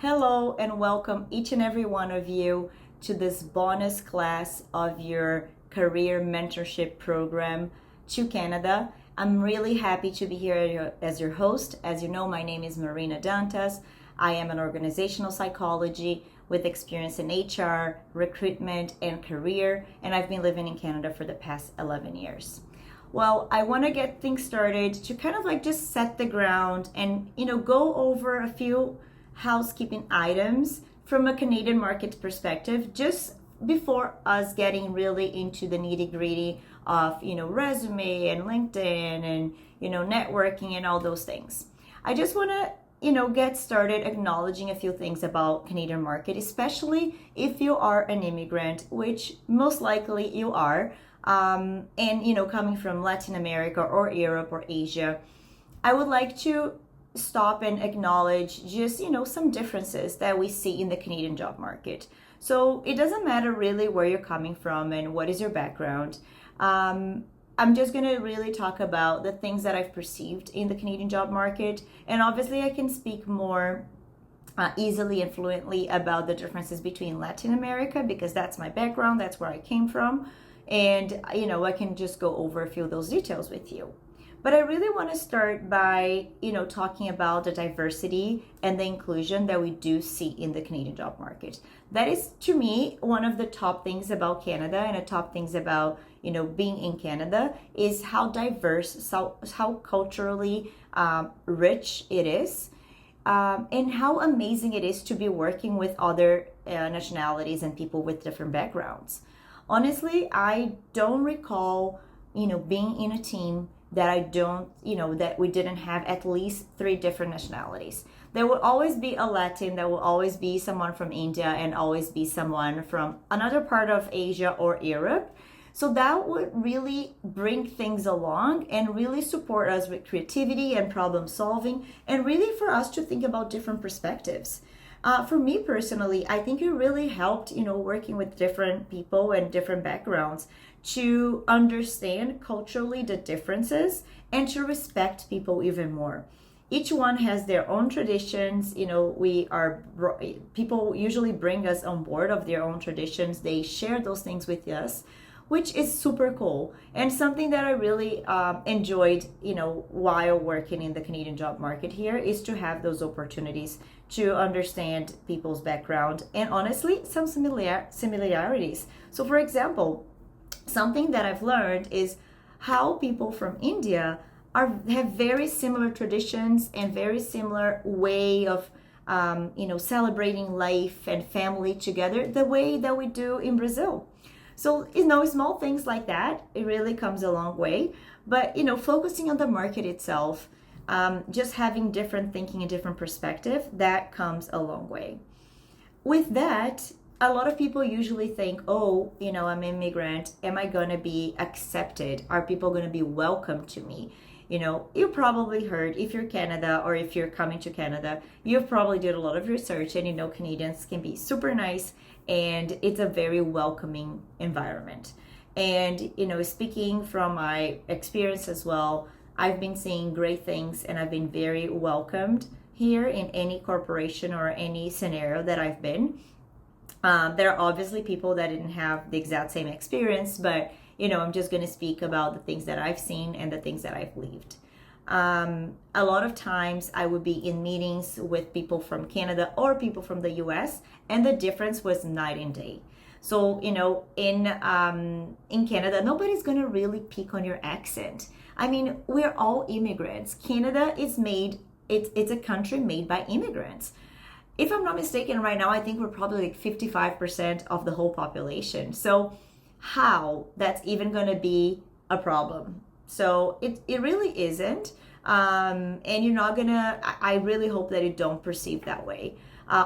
Hello and welcome each and every one of you to this bonus class of your career mentorship program to Canada. I'm really happy to be here as your host. As you know, my name is Marina Dantas. I am an organizational psychology with experience in HR, recruitment, and career, and I've been living in Canada for the past 11 years. Well, I want to get things started to kind of like just set the ground and, go over a few housekeeping items from a Canadian market perspective, just before us getting really into the nitty gritty of, resume and LinkedIn and, networking and all those things. I just want to get started acknowledging a few things about Canadian market, especially if you are an immigrant, which most likely you are, and coming from Latin America or Europe or Asia. I would like to stop and acknowledge just some differences that we see in the Canadian job market. So it doesn't matter really where you're coming from and what is your background. I'm just going to really talk about the things that I've perceived in the Canadian job market, and obviously I can speak more easily and fluently about the differences between Latin America because that's my background, that's where I came from, and I can just go over a few of those details with you. But I really want to start by, talking about the diversity and the inclusion that we do see in the Canadian job market. That is, to me, one of the top things about Canada and the top things about, being in Canada is how diverse, how culturally rich it is, and how amazing it is to be working with other nationalities and people with different backgrounds. Honestly, I don't recall, being in a team that we didn't have at least 3 different nationalities. There will always be a Latin, there will always be someone from India, and always be someone from another part of Asia or Europe. So that would really bring things along and really support us with creativity and problem solving, and really for us to think about different perspectives. For me personally, I think it really helped, working with different people and different backgrounds to understand culturally the differences and to respect people even more. Each one has their own traditions. People usually bring us on board of their own traditions. They share those things with us, which is super cool and something that I really enjoyed, while working in the Canadian job market here, is to have those opportunities to understand people's background and honestly some similarities. So for example, something that I've learned is how people from India have very similar traditions and very similar way of celebrating life and family together the way that we do in Brazil. So, small things like that, it really comes a long way. But, focusing on the market itself, just having different thinking and different perspective, that comes a long way. With that, a lot of people usually think, oh, I'm an immigrant. Am I going to be accepted? Are people going to be welcome to me? You probably heard, if you're Canada or if you're coming to Canada, you've probably did a lot of research and Canadians can be super nice and it's a very welcoming environment. And, speaking from my experience as well, I've been seeing great things and I've been very welcomed here in any corporation or any scenario that I've been. There are obviously people that didn't have the exact same experience, but I'm just going to speak about the things that I've seen and the things that I've lived. A lot of times I would be in meetings with people from Canada or people from the US, and the difference was night and day. So, in Canada, nobody's going to really pick on your accent. I mean, we're all immigrants. Canada is it's a country made by immigrants. If I'm not mistaken, right now, I think we're probably like 55% of the whole population. So how that's even going to be a problem? So it really isn't. And you're not going to, I really hope that you don't perceive that way.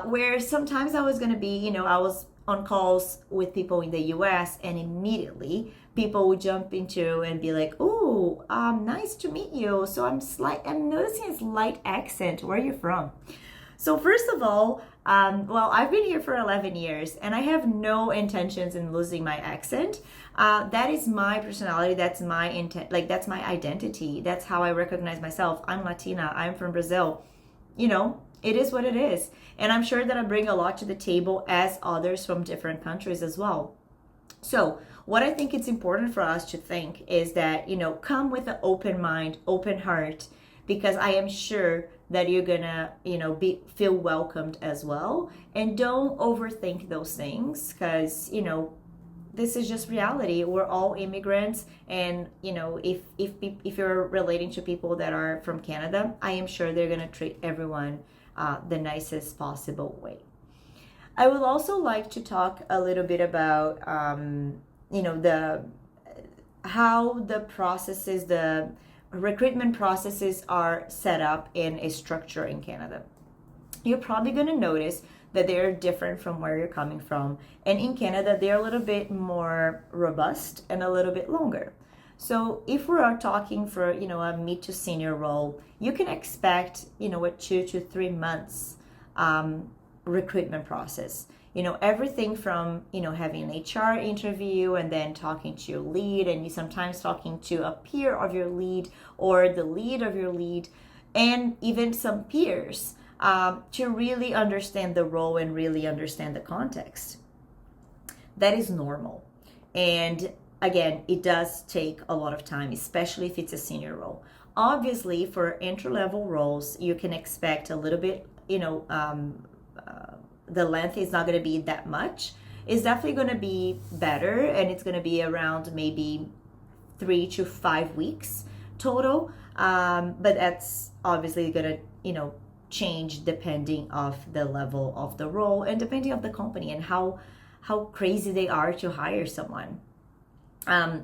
Where sometimes I was going to be, I was on calls with people in the US and immediately people would jump into and be like, oh, nice to meet you. So I'm noticing a slight accent. Where are you from? So first of all, I've been here for 11 years and I have no intentions in losing my accent. That is my personality. That's my intent. That's my identity. That's how I recognize myself. I'm Latina. I'm from Brazil. It is what it is. And I'm sure that I bring a lot to the table as others from different countries as well. So what I think it's important for us to think is that, come with an open mind, open heart, because I am sure that you're gonna, feel welcomed as well. And don't overthink those things, because, this is just reality. We're all immigrants, and if you're relating to people that are from Canada, I am sure they're gonna treat everyone the nicest possible way. I would also like to talk a little bit about the how the processes, the recruitment processes are set up in a structure in Canada. You're probably going to notice that they're different from where you're coming from. And in Canada, they're a little bit more robust and a little bit longer. So if we are talking for, a mid to senior role, you can expect, a 2 to 3 months recruitment process. Everything from, having an HR interview and then talking to your lead, and you sometimes talking to a peer of your lead or the lead of your lead, and even some peers to really understand the role and really understand the context. That is normal. And again, it does take a lot of time, especially if it's a senior role. Obviously, for entry-level roles, you can expect a little bit, the length is not going to be that much. It's definitely going to be better, and it's going to be around maybe 3 to 5 weeks total. But that's obviously going to, change depending of the level of the role and depending of the company and how crazy they are to hire someone.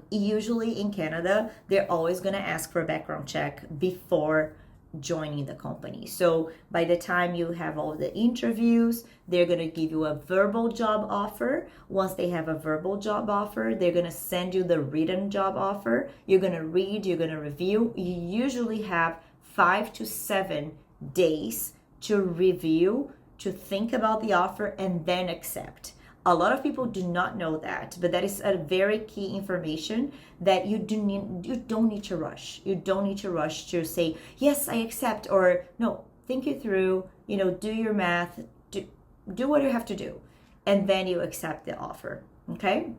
Usually in Canada, they're always going to ask for a background check before joining the company. So by the time you have all the interviews, they're going to give you a verbal job offer. Once they have a verbal job offer, they're going to send you the written job offer. You're going to read, you're going to review. You usually have 5 to 7 days to review, to think about the offer, and then accept. A lot of people do not know that, but that is a very key information that you don't need to rush. You don't need to rush to say, yes, I accept, or no, think it through, do your math, do what you have to do, and then you accept the offer, okay?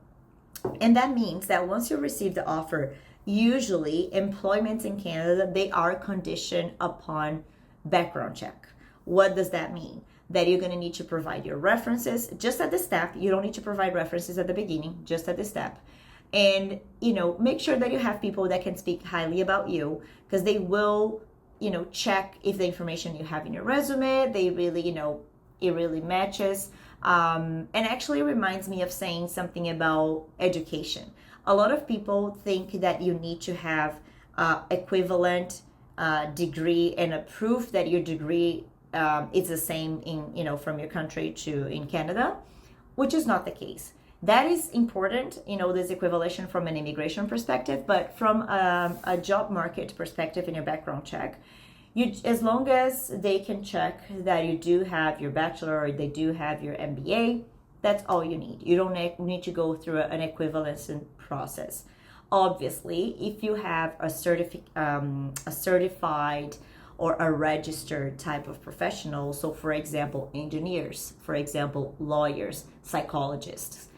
And that means that once you receive the offer, usually employments in Canada, they are conditioned upon background check. What does that mean? That you're going to need to provide your references just at the step. You don't need to provide references at the beginning, just at the step. And, make sure that you have people that can speak highly about you, because they will, check if the information you have in your resume, they really, it really matches. And actually reminds me of saying something about education. A lot of people think that you need to have equivalent degree and a proof that your degree is the same in, from your country to in Canada, which is not the case. That is important, this equivalation from an immigration perspective, but from a job market perspective in your background check, as long as they can check that you do have your bachelor or they do have your MBA, that's all you need. You don't need to go through an equivalence process. Obviously, if you have a certified or a registered type of professional, so for example, engineers, for example, lawyers, psychologists,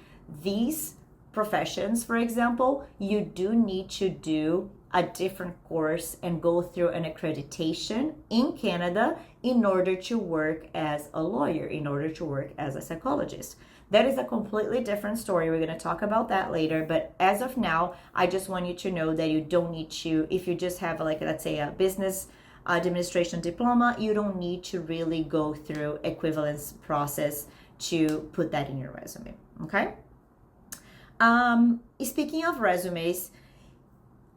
these professions, for example, you do need to do a different course and go through an accreditation in Canada in order to work as a lawyer, in order to work as a psychologist. That is a completely different story. We're going to talk about that later. But as of now, I just want you to know that you don't need to, if you just have let's say a business administration diploma, you don't need to really go through equivalence process to put that in your resume. Okay. Speaking of resumes,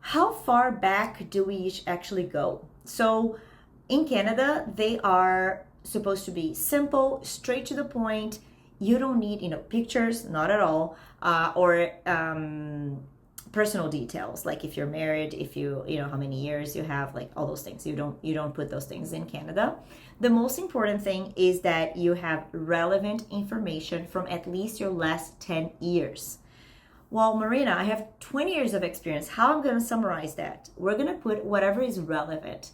how far back do we actually go? So in Canada, they are supposed to be simple, straight to the point. You don't need, pictures, not at all, or personal details, like if you're married, if you how many years you have, like all those things. You don't put those things in Canada. The most important thing is that you have relevant information from at least your last 10 years. Well, Marina, I have 20 years of experience. How am I going to summarize that? We're going to put whatever is relevant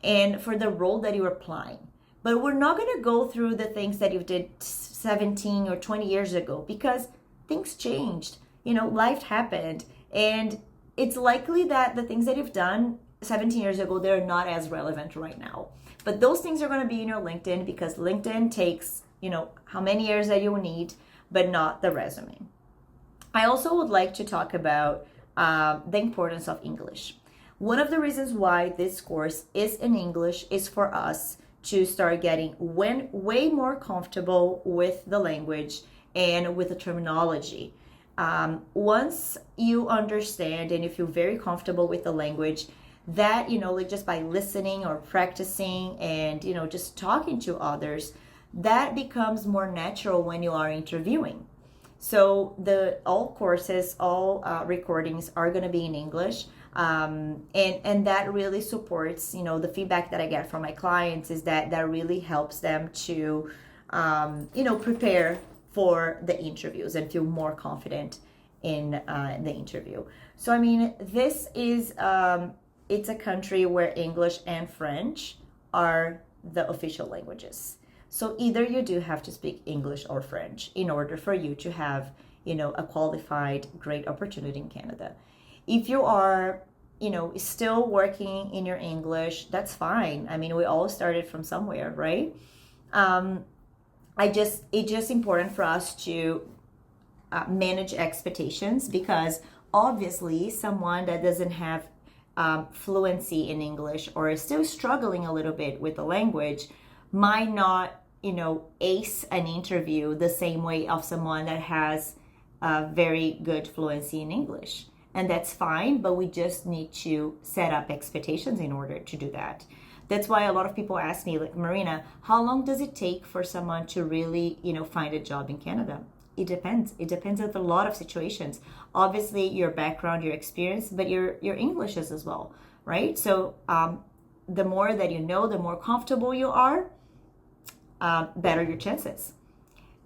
and for the role that you're applying. But we're not going to go through the things that you did 17 or 20 years ago because things changed. Life happened. And it's likely that the things that you've done 17 years ago, they're not as relevant right now. But those things are going to be in your LinkedIn because LinkedIn takes, how many years that you need, but not the resume. I also would like to talk about the importance of English. One of the reasons why this course is in English is for us to start getting way more comfortable with the language and with the terminology. Once you understand and you feel very comfortable with the language, that, like just by listening or practicing and, just talking to others, that becomes more natural when you are interviewing. So all courses, all recordings are going to be in English. And that really supports, the feedback that I get from my clients is that really helps them to, prepare for the interviews and feel more confident in the interview. So, this is, it's a country where English and French are the official languages. So either you do have to speak English or French in order for you to have, a qualified, great opportunity in Canada. If you are, still working in your English, that's fine. We all started from somewhere, right? It's just important for us to manage expectations because obviously someone that doesn't have fluency in English or is still struggling a little bit with the language might not, ace an interview the same way of someone that has very good fluency in English. And that's fine, but we just need to set up expectations in order to do that. That's why a lot of people ask me, like, Marina, how long does it take for someone to really, find a job in Canada? It depends. It depends on a lot of situations. Obviously, your background, your experience, but your English is as well, right? So the more that you know, the more comfortable you are, better your chances.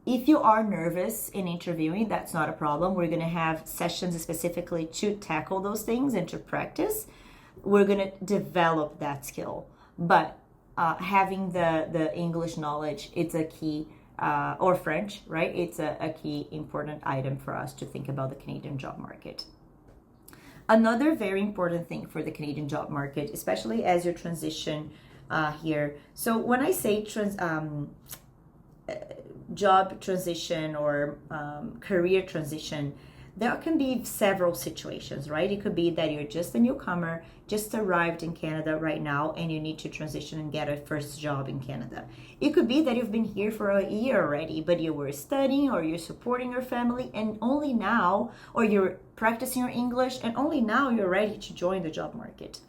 If you are nervous in interviewing, that's not a problem. We're going to have sessions specifically to tackle those things and to practice. We're going to develop that skill. But having the English knowledge, it's a key, or French, right? It's a key important item for us to think about the Canadian job market. Another very important thing for the Canadian job market, especially as you transition here. So when I say job transition or career transition, there can be several situations, right? It could be that you're just a newcomer, just arrived in Canada right now, and you need to transition and get a first job in Canada. It could be that you've been here for a year already, but you were studying or you're supporting your family, and only now, or you're practicing your English, and only now you're ready to join the job market.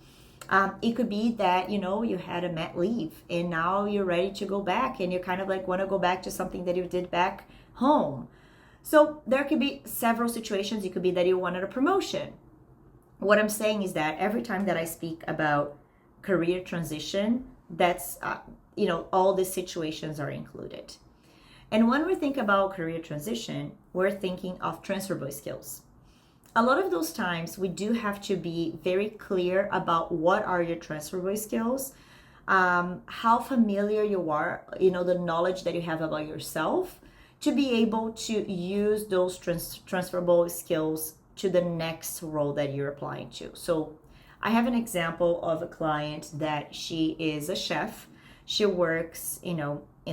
It could be that, you had a mat leave and now you're ready to go back and you kind of like want to go back to something that you did back home. So there could be several situations. It could be that you wanted a promotion. What I'm saying is that every time that I speak about career transition, that's, all these situations are included. And when we think about career transition, we're thinking of transferable skills. A lot of those times we do have to be very clear about what are your transferable skills, how familiar you are, the knowledge that you have about yourself to be able to use those transferable skills to the next role that you're applying to. So I have an example of a client that she is a chef. She works, in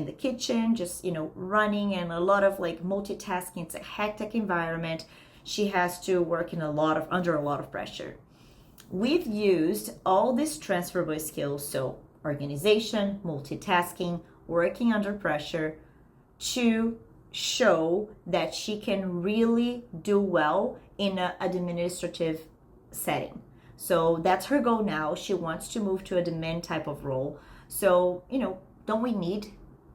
the kitchen, just, running and a lot of like multitasking. It's a hectic environment. She has to work under a lot of pressure. We've used all these transferable skills, so organization, multitasking, working under pressure, to show that she can really do well in an administrative setting. So that's her goal now. She wants to move to a admin type of role. So, don't we need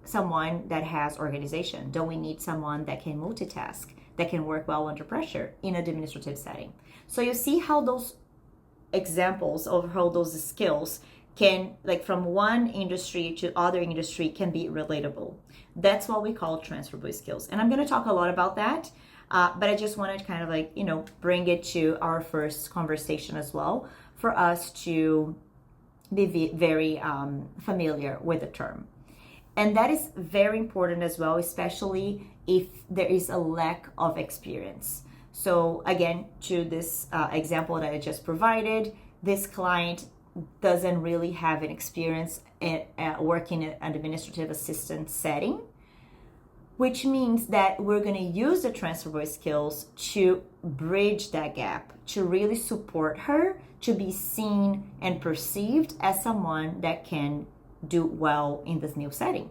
someone that has organization? Don't we need someone that can multitask, that can work well under pressure in an administrative setting? So you see how those examples of how those skills can, like from one industry to other industry, can be relatable. That's what we call transferable skills. And I'm going to talk a lot about that, but I just wanted to kind of like, bring it to our first conversation as well for us to be very familiar with the term. And that is very important as well, especially if there is a lack of experience. So again, to this example that I just provided, this client doesn't really have an experience at working in an administrative assistant setting, which means that we're going to use the transferable skills to bridge that gap, to really support her to be seen and perceived as someone that can do well in this new setting.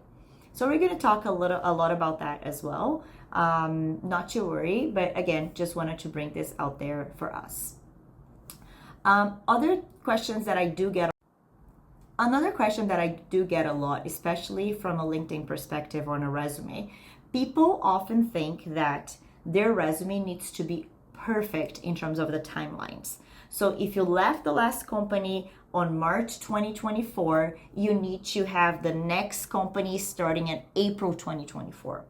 So we're going to talk a lot about that as well. Not to worry, but again, just wanted to bring this out there for us. Other questions that I do get. Another question that I do get a lot, especially from a LinkedIn perspective on a resume, people often think that their resume needs to be perfect in terms of the timelines. So if you left the last company on March 2024, you need to have the next company starting in April 2024.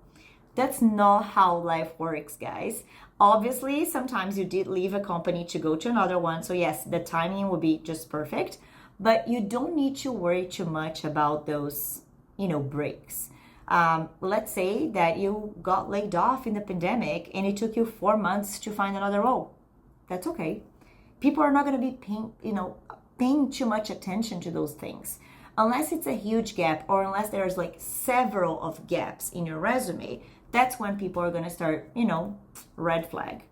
That's not how life works, guys. Obviously, sometimes you did leave a company to go to another one. So yes, the timing will be just perfect, but you don't need to worry too much about those, breaks. Let's say that you got laid off in the pandemic and it took you 4 months to find another role. That's okay. People are not going to be paying too much attention to those things. Unless it's a huge gap or unless there's like several of gaps in your resume, that's when people are going to start, red flag.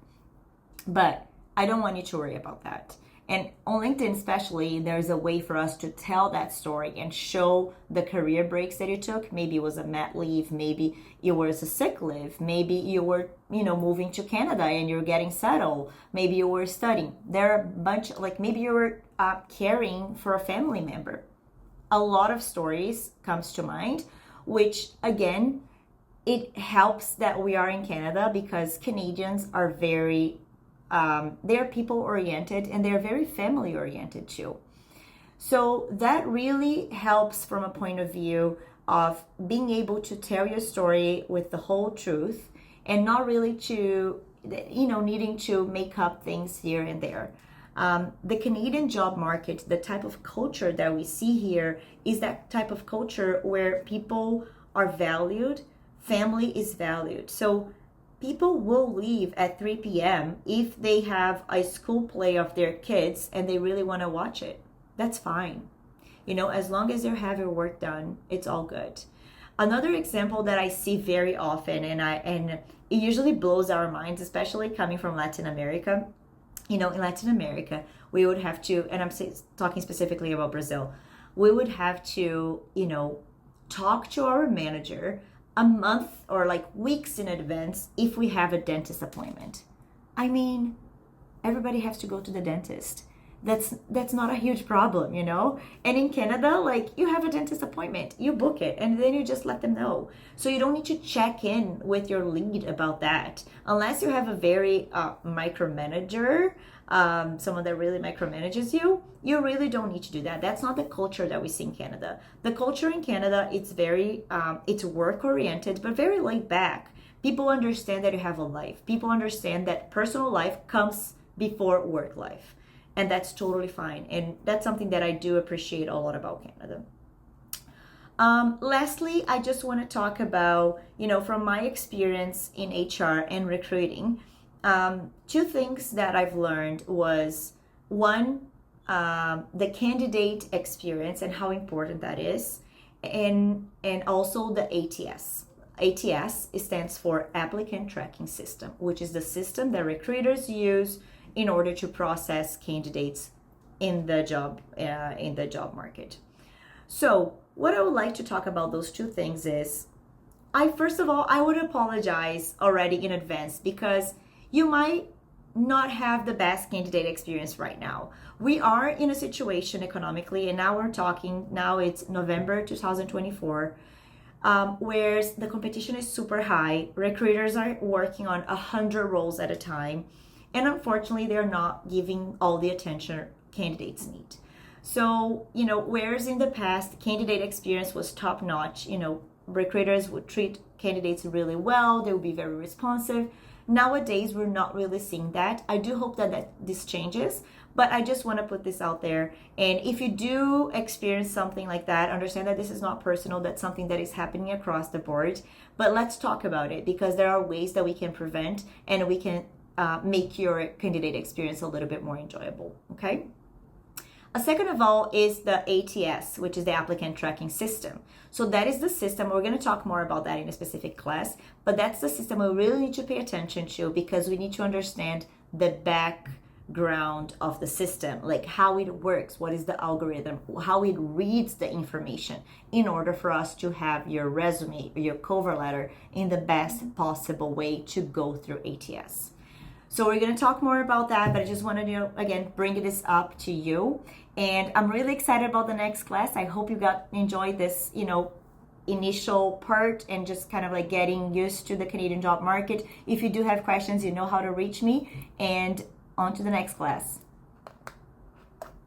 But I don't want you to worry about that. And on LinkedIn especially, there's a way for us to tell that story and show the career breaks that you took. Maybe it was a mat leave, maybe it was a sick leave, maybe you were, moving to Canada and you're getting settled, maybe you were studying. There are a bunch, maybe you were caring for a family member. A lot of stories comes to mind, which again, it helps that we are in Canada because Canadians are very they're people oriented and they're very family oriented too. So that really helps from a point of view of being able to tell your story with the whole truth and not really to, needing to make up things here and there. The Canadian job market, the type of culture that we see here is that type of culture where people are valued, family is valued. So people will leave at 3 p.m. if they have a school play of their kids and they really want to watch it. That's fine. As long as you have your work done, it's all good. Another example that I see very often, and it usually blows our minds, especially coming from Latin America. In Latin America, we would have to, and I'm talking specifically about Brazil, we would have to, talk to our manager a month or weeks in advance if we have a dentist appointment. I mean, everybody has to go to the dentist. That's not a huge problem, And in Canada, you have a dentist appointment, you book it, and then you just let them know. So you don't need to check in with your lead about that. Unless you have a very micromanager, someone that really micromanages you really don't need to do that. That's not the culture that we see in Canada. The culture in Canada, it's very, it's work-oriented, but very laid back. People understand that you have a life. People understand that personal life comes before work life. And that's totally fine. And that's something that I do appreciate a lot about Canada. Lastly, I just want to talk about, from my experience in HR and recruiting, two things that I've learned was one, the candidate experience and how important that is, and also the ATS. ATS stands for Applicant Tracking System, which is the system that recruiters use in order to process candidates in the job market. So what I would like to talk about those two things is, first of all, I would apologize already in advance because you might not have the best candidate experience right now. We are in a situation economically, and now it's November 2024, where the competition is super high. Recruiters are working on 100 roles at a time. And unfortunately, they're not giving all the attention candidates need. So, whereas in the past, candidate experience was top notch, recruiters would treat candidates really well, they would be very responsive. Nowadays, we're not really seeing that. I do hope that this changes, But I just want to put this out there. And if you do experience something like that, understand that this is not personal. That's something that is happening across the board. But let's talk about it, because there are ways that we can prevent and we can make your candidate experience a little bit more enjoyable. Okay. A second of all is the ATS, which is the applicant tracking system. So that is the system. We're going to talk more about that in a specific class, but that's the system we really need to pay attention to, because we need to understand the background of the system, like how it works, what is the algorithm, how it reads the information, in order for us to have your resume or your cover letter in the best possible way to go through ATS. So we're going to talk more about that, but I just wanted to, again, bring this up to you. And I'm really excited about the next class. I hope you enjoyed this, initial part and just kind of like getting used to the Canadian job market. If you do have questions, you know how to reach me. And on to the next class.